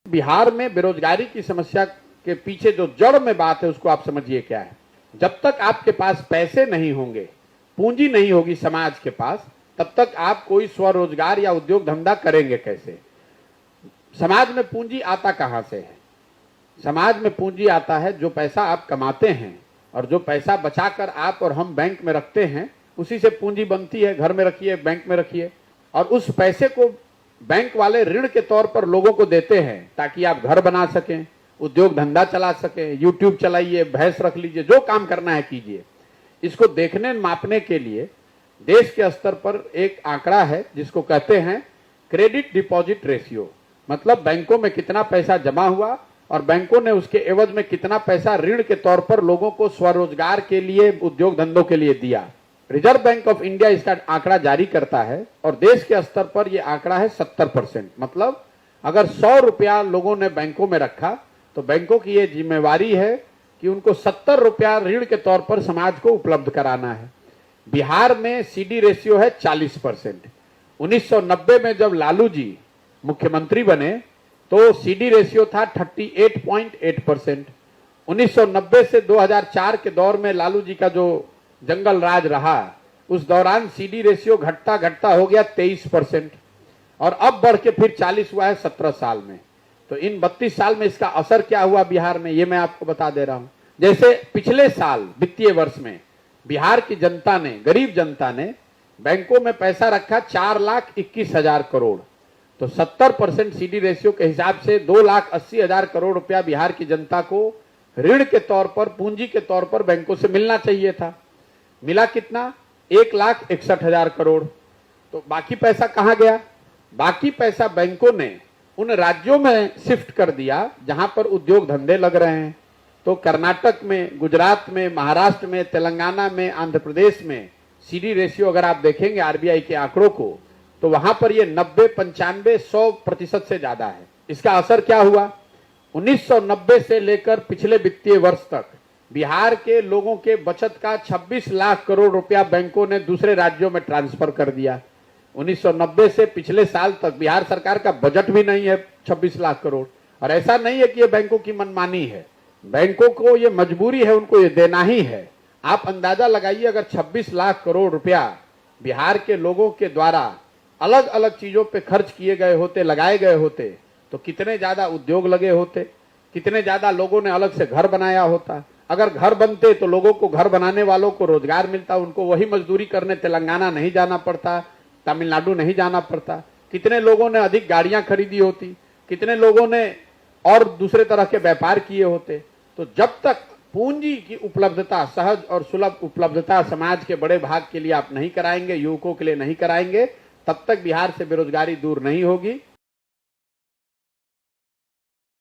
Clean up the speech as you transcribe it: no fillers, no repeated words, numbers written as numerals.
बिहार में बेरोजगारी की समस्या के पीछे जो जड़ में बात है उसको आप समझिए क्या है। जब तक आपके पास पैसे नहीं होंगे, पूंजी नहीं होगी समाज के पास, तब तक आप कोई स्वरोजगार या उद्योग धंधा करेंगे कैसे। समाज में पूंजी आता कहां से है? समाज में पूंजी आता है जो पैसा आप कमाते हैं और जो पैसा बचाकर आप और हम बैंक में रखते हैं, उसी से पूंजी बनती है। घर में रखिए, बैंक में रखिए, और उस पैसे को बैंक वाले ऋण के तौर पर लोगों को देते हैं ताकि आप घर बना सकें, उद्योग धंधा चला सकें, यूट्यूब चलाइए, भैंस रख लीजिए, जो काम करना है कीजिए। इसको देखने मापने के लिए देश के स्तर पर एक आंकड़ा है जिसको कहते हैं क्रेडिट डिपॉजिट रेशियो। मतलब बैंकों में कितना पैसा जमा हुआ और बैंकों ने उसके एवज में कितना पैसा ऋण के तौर पर लोगों को स्वरोजगार के लिए, उद्योग धंधों के लिए दिया। रिजर्व बैंक ऑफ इंडिया इसका आंकड़ा जारी करता है और देश के स्तर पर यह आंकड़ा है 70%। मतलब अगर 100 रुपया लोगों ने बैंकों में रखा तो बैंकों की यह जिम्मेवारी है कि उनको 70 रुपया ऋण के तौर पर समाज को उपलब्ध कराना है। बिहार में सीडी रेशियो है 40%। 1990 में जब लालू जी मुख्यमंत्री बने तो सीडी रेशियो था 38.8%। 1990 से 2004 के दौर में लालू जी का जो जंगल राज रहा, उस दौरान सीडी रेशियो घटता घटता हो गया 23% और अब बढ़ के फिर 40 हुआ है 17 साल में। तो इन 32 साल में इसका असर क्या हुआ बिहार में, ये मैं आपको बता दे रहा हूं। जैसे पिछले साल वित्तीय वर्ष में बिहार की जनता ने, गरीब जनता ने बैंकों में पैसा रखा 4,21,000 करोड़। तो 70% सीडी रेशियो के हिसाब से 2,80,000 करोड़ रुपया बिहार की जनता को ऋण के तौर पर, पूंजी के तौर पर बैंकों से मिलना चाहिए था। मिला कितना? 1,61,000 करोड़। तो बाकी पैसा कहां गया? बाकी पैसा बैंकों ने उन राज्यों में शिफ्ट कर दिया जहां पर उद्योग धंधे लग रहे हैं। तो कर्नाटक में, गुजरात में, महाराष्ट्र में, तेलंगाना में, आंध्र प्रदेश में सीडी रेशियो अगर आप देखेंगे आरबीआई के आंकड़ों को, तो वहां पर ये 90, 95, 100% से ज्यादा है। इसका असर क्या हुआ? 1990 से लेकर पिछले वित्तीय वर्ष तक बिहार के लोगों के बचत का 26 लाख करोड़ रुपया बैंकों ने दूसरे राज्यों में ट्रांसफर कर दिया। 1990 से पिछले साल तक बिहार सरकार का बजट भी नहीं है 26 लाख करोड़। और ऐसा नहीं है कि ये बैंकों की मनमानी है, बैंकों को ये मजबूरी है, उनको ये देना ही है। आप अंदाजा लगाइए, अगर 26 लाख करोड़ रुपया बिहार के लोगों के द्वारा अलग अलग चीजों पे खर्च किए गए होते, लगाए गए होते, तो कितने ज्यादा उद्योग लगे होते, कितने ज्यादा लोगों ने अलग से घर बनाया होता। अगर घर बनते तो लोगों को, घर बनाने वालों को रोजगार मिलता, उनको वही मजदूरी करने तेलंगाना नहीं जाना पड़ता, तमिलनाडु नहीं जाना पड़ता। कितने लोगों ने अधिक गाड़ियां खरीदी होती, कितने लोगों ने और दूसरे तरह के व्यापार किए होते। तो जब तक पूंजी की उपलब्धता, सहज और सुलभ उपलब्धता समाज के बड़े भाग के लिए आप नहीं कराएंगे, युवकों के लिए नहीं कराएंगे, तब तक बिहार से बेरोजगारी दूर नहीं होगी।